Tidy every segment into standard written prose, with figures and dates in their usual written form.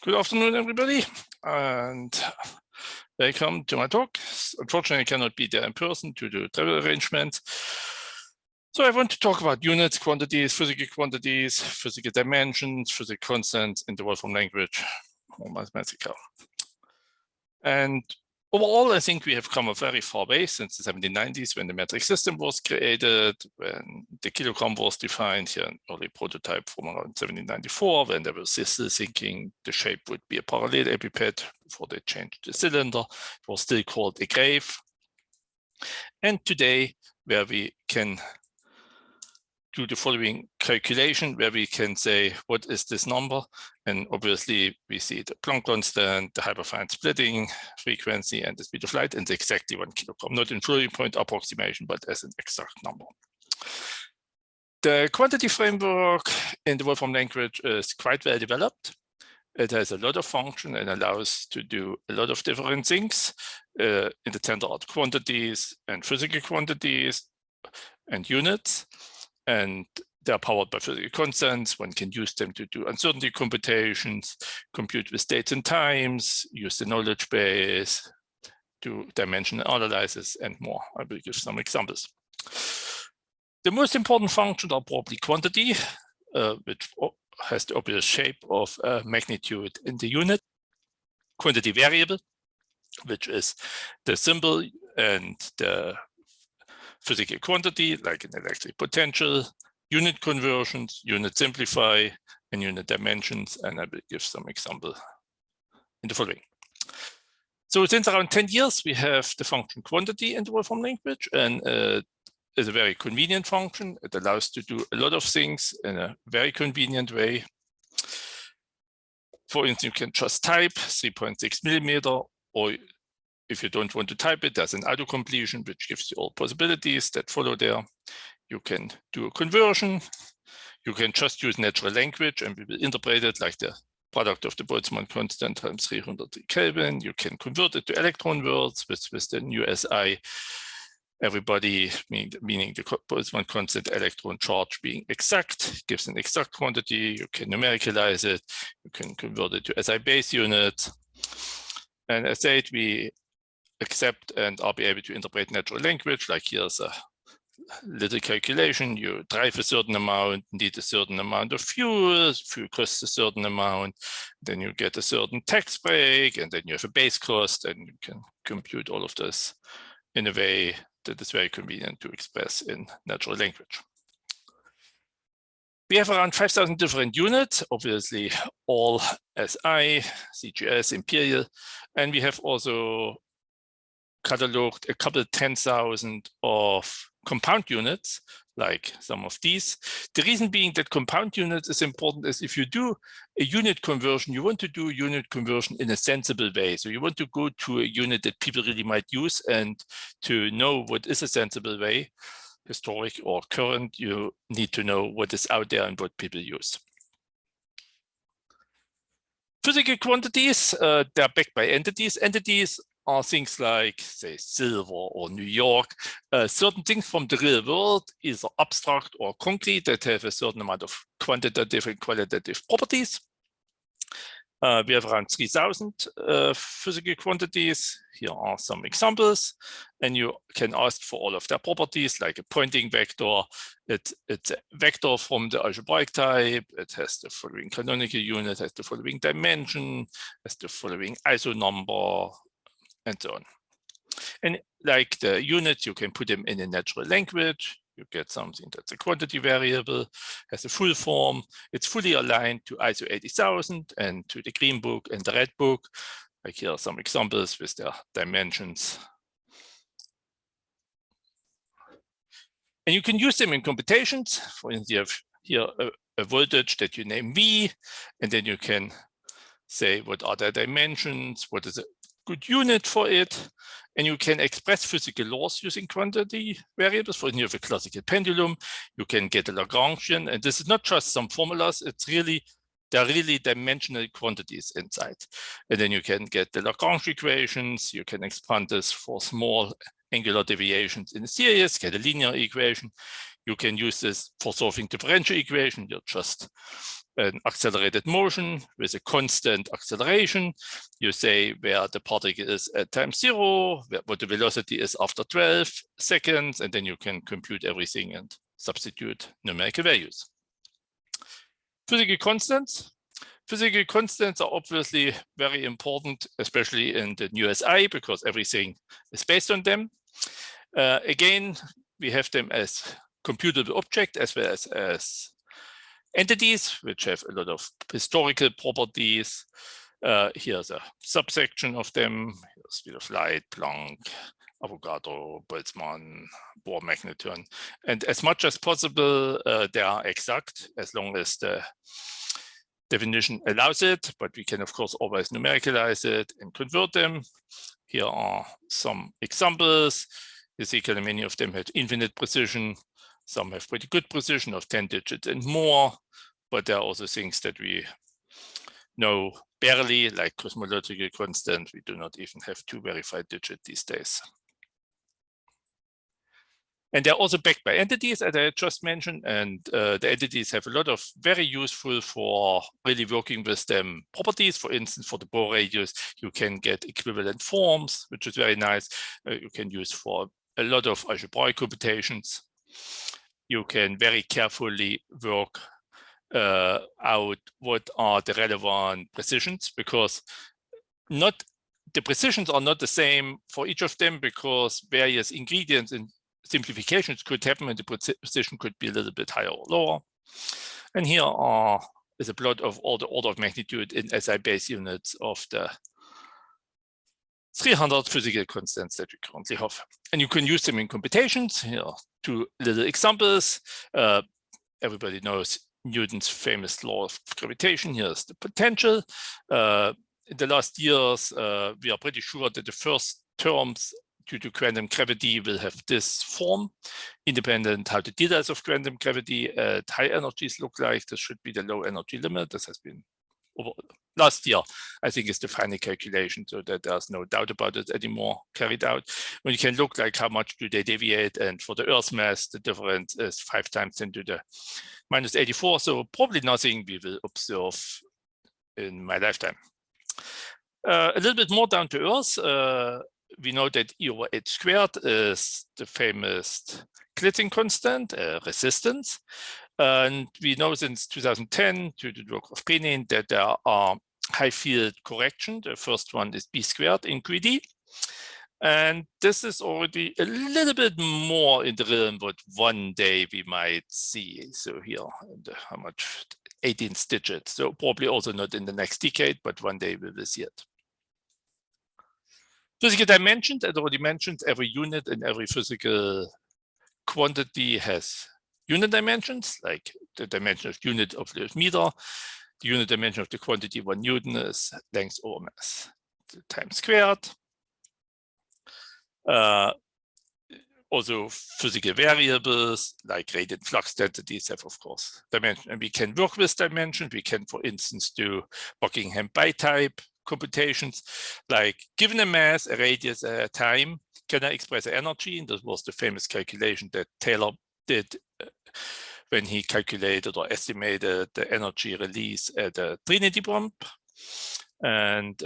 Good afternoon, everybody, and welcome to my talk. Unfortunately, I cannot be there in person due to travel arrangements. So I want to talk about units, quantities, physical dimensions, physical constants in the Wolfram language, or mathematical. And overall, I think we have come a very far way since the 1790s when the metric system was created, when the kilogram was defined here, an early prototype from around 1794, when they were still thinking the shape would be a parallel epiped before they changed the cylinder. It was still called a grave. And today, where we can do the following calculation, where we can say, what is this number? And obviously, we see the Planck constant, the hyperfine splitting frequency, and the speed of light, and it's exactly 1 kilogram, not in floating point approximation, but as an exact number. The quantity framework in the Wolfram language is quite well developed. It has a lot of function and allows to do a lot of different things. In the tender are quantities and physical quantities and units. And they're powered by physical constants. One can use them to do uncertainty computations, compute with dates and times, use the knowledge base, do dimensional analysis, and more. I will give some examples. The most important functions are probably quantity, which has the obvious shape of magnitude in the unit. Quantity variable, which is the symbol and the physical quantity, like an electric potential, unit conversions, unit simplify, and unit dimensions. And I will give some example in the following. So since around 10 years, we have the function quantity in the Wolfram language, and it's a very convenient function. It allows to do a lot of things in a very convenient way. For instance, you can just type 3.6 millimeter, or if you don't want to type it, there's an auto-completion, which gives you all possibilities that follow there. You can do a conversion. You can just use natural language, and we will interpret it like the product of the Boltzmann constant times 300 Kelvin. You can convert it to electron words with the new SI. Everybody, meaning the Boltzmann constant electron charge being exact, gives an exact quantity. You can numericalize it. You can convert it to SI base units. And as I said, we accept and are able to interpret natural language. Like here's a little calculation. You drive a certain amount, need a certain amount of fuel costs a certain amount, then you get a certain tax break, and then you have a base cost, and you can compute all of this in a way that is very convenient to express in natural language. We have around 5,000 different units, obviously all SI, CGS, imperial, and we have also cataloged a couple 10,000 of compound units, like some of these. The reason being that compound units is important is if you do a unit conversion, you want to do a unit conversion in a sensible way. So you want to go to a unit that people really might use, and to know what is a sensible way, historic or current, you need to know what is out there and what people use. Physical quantities, they're backed by entities. Entities are things like, say, silver or New York, certain things from the real world, either abstract or concrete, that have a certain amount of quantitative and qualitative properties. We have around 3,000 physical quantities. Here are some examples, and you can ask for all of their properties, like a pointing vector. It's a vector from the algebraic type. It has the following canonical unit, has the following dimension, has the following ISO number, and so on. And like the units, you can put them in a natural language. You get something that's a quantity variable, has a full form. It's fully aligned to ISO 80,000 and to the green book and the red book. Like here are some examples with their dimensions. And you can use them in computations. For instance, you have here a voltage that you name V, and then you can say what are their dimensions, what is a good unit for it. And you can express physical laws using quantity variables. For instance, you have a classical pendulum, you can get a Lagrangian, and this is not just some formulas, it's really, there are really dimensional quantities inside. And then you can get the Lagrange equations, you can expand this for small angular deviations in a series, get a linear equation. You can use this for solving differential equation. You're just an accelerated motion with a constant acceleration. You say where the particle is at time 0, what the velocity is after 12 seconds, and then you can compute everything and substitute numerical values. Physical constants. Physical constants are obviously very important, especially in the new SI, because everything is based on them. Again, we have them as computable objects as well as entities, which have a lot of historical properties. Here's a subsection of them. Here's speed of light, Planck, Avogadro, Boltzmann, Bohr magneton. And as much as possible, they are exact as long as the definition allows it, but we can of course always numericalize it and convert them. Here are some examples. You see many of them have infinite precision. Some have pretty good precision of 10 digits and more, but there are also things that we know barely, like cosmological constant. We do not even have 2 verified digits these days. And they're also backed by entities, as I just mentioned, and the entities have a lot of very useful for really working with them properties. For instance, for the Bohr radius, you can get equivalent forms, which is very nice. You can use for a lot of algebraic computations. You can very carefully work out what are the relevant precisions, because the precisions are not the same for each of them, because various ingredients and simplifications could happen and the precision could be a little bit higher or lower. And here is a plot of all the order of magnitude in SI base units of the 300 physical constants that we currently have. And you can use them in computations. Here are 2 little examples. Everybody knows Newton's famous law of gravitation. Here's the potential. In the last years, we are pretty sure that the first terms due to quantum gravity will have this form, independent how the details of quantum gravity at high energies look like. This should be the low energy limit. This has been over last year, I think, is the final calculation, so that there's no doubt about it anymore carried out. When you can look like how much do they deviate, and for the Earth's mass, the difference is 5 times 10 to the minus 84. So probably nothing we will observe in my lifetime. A little bit more down to Earth. We know that E over h squared is the famous Klitzing constant, resistance. And we know since 2010, due to the work of Benin, that there are high field corrections. The first one is B squared in QED. And this is already a little bit more in the realm what one day we might see. So here, how much? 18th digit. So probably also not in the next decade, but one day we will see it. Physical dimensions, as already mentioned, every unit and every physical quantity has unit dimensions, like the dimension of unit of the meter. The unit dimension of the quantity 1 Newton is length over mass times squared. Also physical variables like radiant flux densities have, of course, dimension. And we can work with dimension. We can, for instance, do Buckingham bi-type computations, like given a mass, a radius, a time, can I express energy? And this was the famous calculation that Taylor did when he calculated or estimated the energy release at a Trinity bomb. And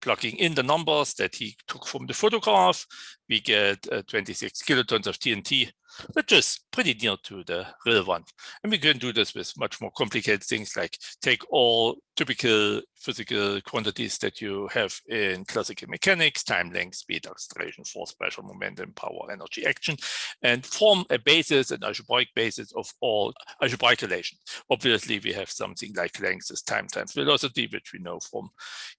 plugging in the numbers that he took from the photograph, we get 26 kilotons of TNT, which is pretty near to the real one. And we can do this with much more complicated things, like take all typical physical quantities that you have in classical mechanics, time, length, speed, acceleration, force, pressure, momentum, power, energy, action, and form a basis, an algebraic basis of all algebraic relations. Obviously, we have something like length is time times velocity, which we know from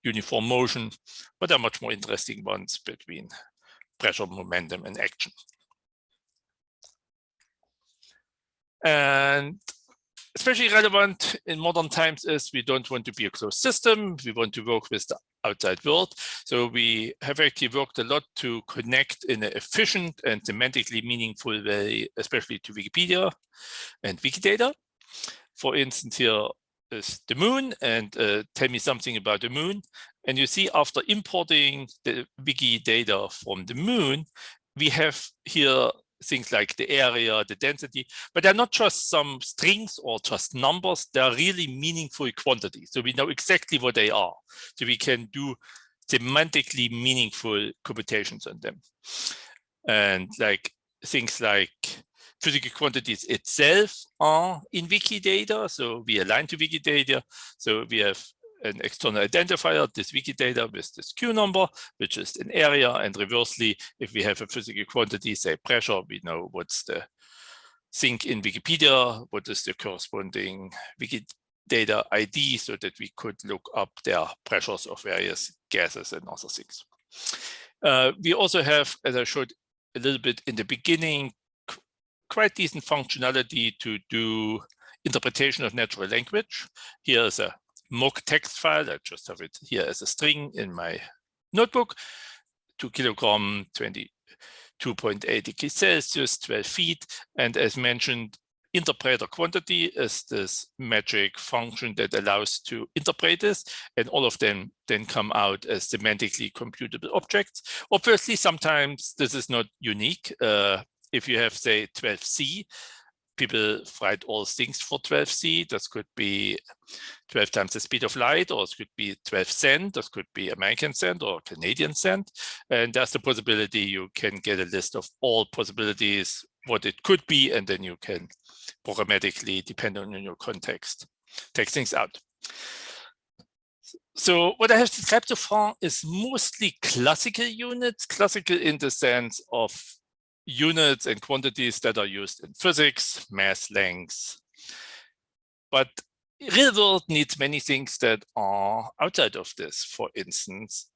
uniform motion, but there are much more interesting ones between pressure, momentum, and action. And especially relevant in modern times is we don't want to be a closed system. We want to work with the outside world. So we have actually worked a lot to connect in an efficient and semantically meaningful way, especially to Wikipedia and Wikidata. For instance, here is the moon, and tell me something about the moon. And you see, after importing the wiki data from the moon, we have here things like the area, the density, but they're not just some strings or just numbers. They're really meaningful quantities. So we know exactly what they are. So we can do semantically meaningful computations on them. And like things like physical quantities itself are in Wikidata. So we align to Wikidata. So we have an external identifier, this Wikidata with this Q number, which is an area. And reversely, if we have a physical quantity, say pressure, we know what's the thing in Wikipedia, what is the corresponding Wikidata ID, so that we could look up their pressures of various gases and other things. We also have, as I showed a little bit in the beginning, quite decent functionality to do interpretation of natural language. Here is a mock text file. I just have it here as a string in my notebook. 2 kilogram, 22.8 degrees Celsius, 12 feet. And as mentioned, interpreter quantity is this magic function that allows to interpret this, and all of them then come out as semantically computable objects. Obviously, sometimes this is not unique. If you have, say, 12C, people write all things for 12C. This could be 12 times the speed of light, or it could be 12 cent. This could be American cent or Canadian cent. And there's the possibility you can get a list of all possibilities, what it could be, and then you can programmatically, depending on your context, take things out. So what I have described so far is mostly classical units, classical in the sense of units and quantities that are used in physics, mass lengths. But real world needs many things that are outside of this. For instance,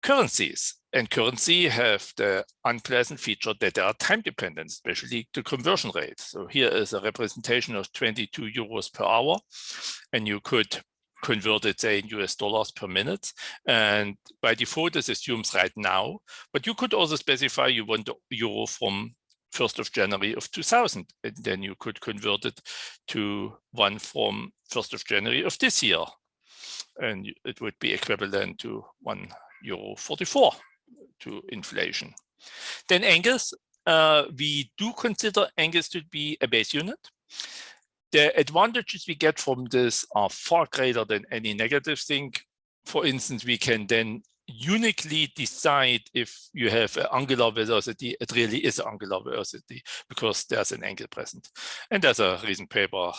currencies. And currency have the unpleasant feature that they are time dependent, especially the conversion rate. So here is a representation of 22 euros per hour, and you could convert it, say, in US dollars per minute. And by default, this assumes right now, but you could also specify you want the euro from 1st of January of 2000, and then you could convert it to one from 1st of January of this year. And it would be equivalent to €1.44 to inflation. Then Angus, we do consider Angus to be a base unit. The advantages we get from this are far greater than any negative thing. For instance, we can then uniquely decide if you have an angular velocity, it really is an angular velocity because there's an angle present. And there's a recent paper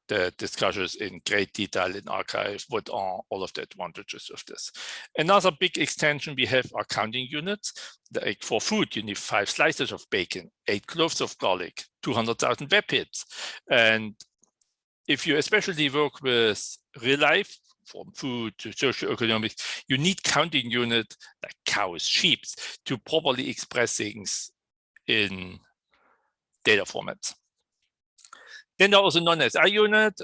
that discusses in great detail in arXiv what are all of the advantages of this. Another big extension we have are counting units. Like for food, you need 5 slices of bacon, 8 cloves of garlic, 200,000 web hits. And if you especially work with real life, from food to socioeconomics, you need counting units like cows, sheep, to properly express things in data formats. Then there are also non-SI unit.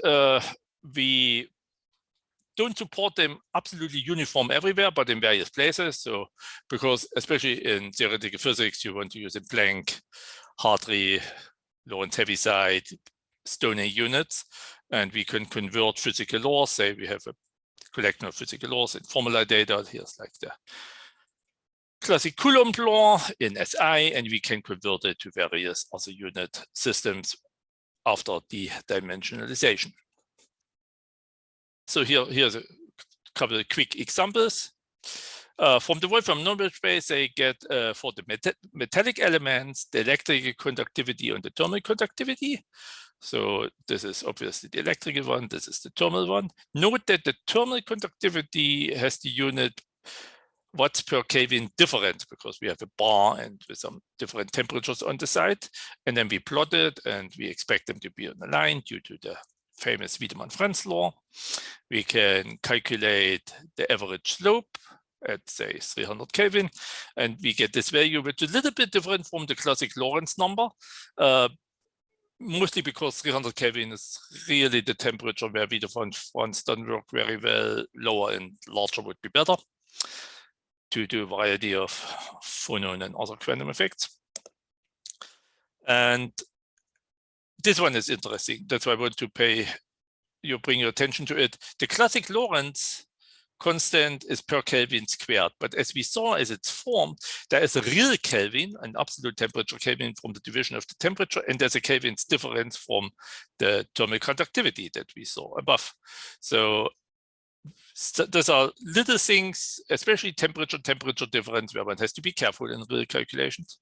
We don't support them absolutely uniform everywhere, but in various places. So because especially in theoretical physics, you want to use a blank, Hartree, Lorentz Heaviside, Stoney units, and we can convert physical laws. Say we have a collection of physical laws in formula data. Here's like the classic Coulomb law in SI, and we can convert it to various other unit systems after the dimensionalization. So here's a couple of quick examples. From the Wolfram knowledge base, they get for the metallic elements, the electrical conductivity and the thermal conductivity. So this is obviously the electrical one, this is the thermal one. Note that the thermal conductivity has the unit watts per Kelvin different because we have a bar and with some different temperatures on the side. And then we plot it and we expect them to be on the line due to the famous Wiedemann-Franz law. We can calculate the average slope at, say, 300 Kelvin, and we get this value, which is a little bit different from the classic Lorentz number, mostly because 300 Kelvin is really the temperature where Wiedemann-Franz doesn't work very well. Lower and larger would be better to do a variety of phonon and other quantum effects. And this one is interesting. That's why I want to bring your attention to it. The classic Lorentz constant is per Kelvin squared. But as we saw, as it's formed, there is a real Kelvin, an absolute temperature Kelvin from the division of the temperature, and there's a Kelvin's difference from the thermal conductivity that we saw above. So those are little things, especially temperature difference, where one has to be careful in real calculations.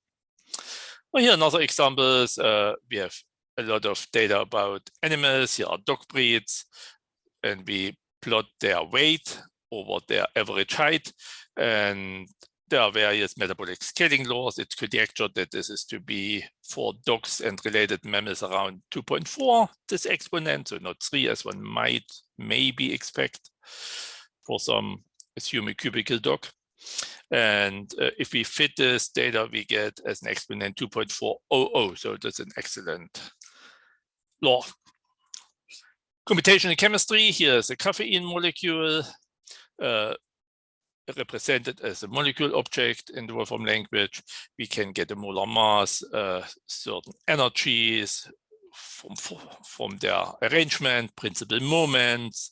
Well, here another examples. We have a lot of data about animals. Here are dog breeds, and we plot their weight over their average height. And there are various metabolic scaling laws. It's conjectured that this is to be for dogs and related mammals around 2.4, this exponent, so not 3 as one might maybe expect for some assume a cubical dog. And if we fit this data, we get as an exponent 2.400. So that's an excellent law. Computational chemistry, here's a caffeine molecule represented as a molecule object in the Wolfram language. We can get a molar mass, certain energies from their arrangement, principal moments,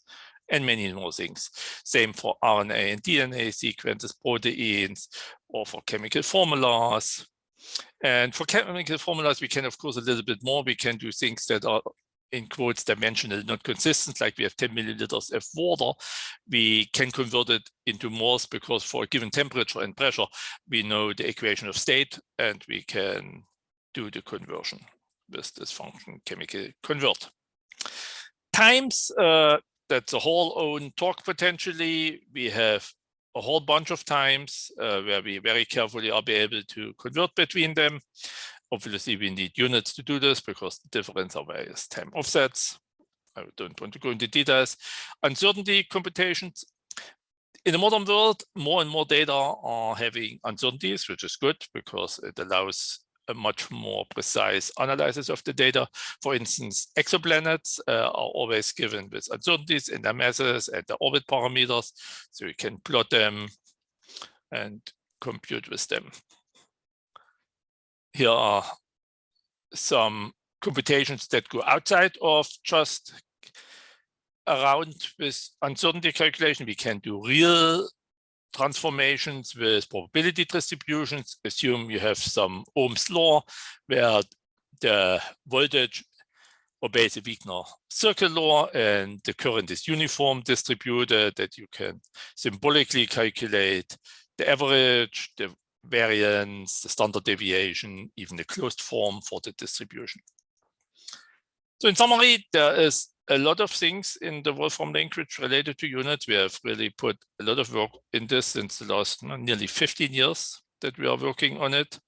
and many more things. Same for RNA and DNA sequences, proteins, or for chemical formulas. And for chemical formulas, we can, of course, a little bit more. We can do things that are, in quotes, dimensional, not consistent, like we have 10 milliliters of water. We can convert it into moles because for a given temperature and pressure, we know the equation of state, and we can do the conversion with this function chemical convert. Times, that's a whole own talk potentially. We have a whole bunch of times where we very carefully are able to convert between them. Obviously, we need units to do this because the difference are various time offsets. I don't want to go into details. Uncertainty computations. In the modern world, more and more data are having uncertainties, which is good because it allows a much more precise analysis of the data. For instance, exoplanets are always given with uncertainties in their masses and the orbit parameters, so you can plot them and compute with them. Here are some computations that go outside of just around with uncertainty calculation. We can do real transformations with probability distributions. Assume you have some Ohm's law where the voltage obeys a Wigner circle law and the current is uniform distributed, that you can symbolically calculate the average, the variance, the standard deviation, even the closed form for the distribution. So in summary, there is a lot of things in the Wolfram language related to units. We have really put a lot of work in this since the last nearly 15 years that we are working on it.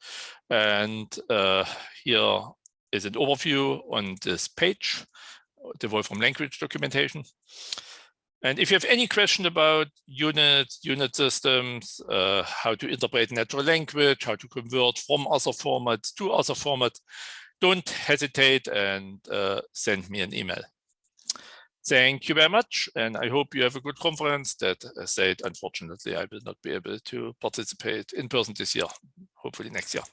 And here is an overview on this page, the Wolfram language documentation. And if you have any question about units, unit systems, how to interpret natural language, how to convert from other formats to other formats, don't hesitate and send me an email. Thank you very much, and I hope you have a good conference. That said, unfortunately, I will not be able to participate in person this year, hopefully next year.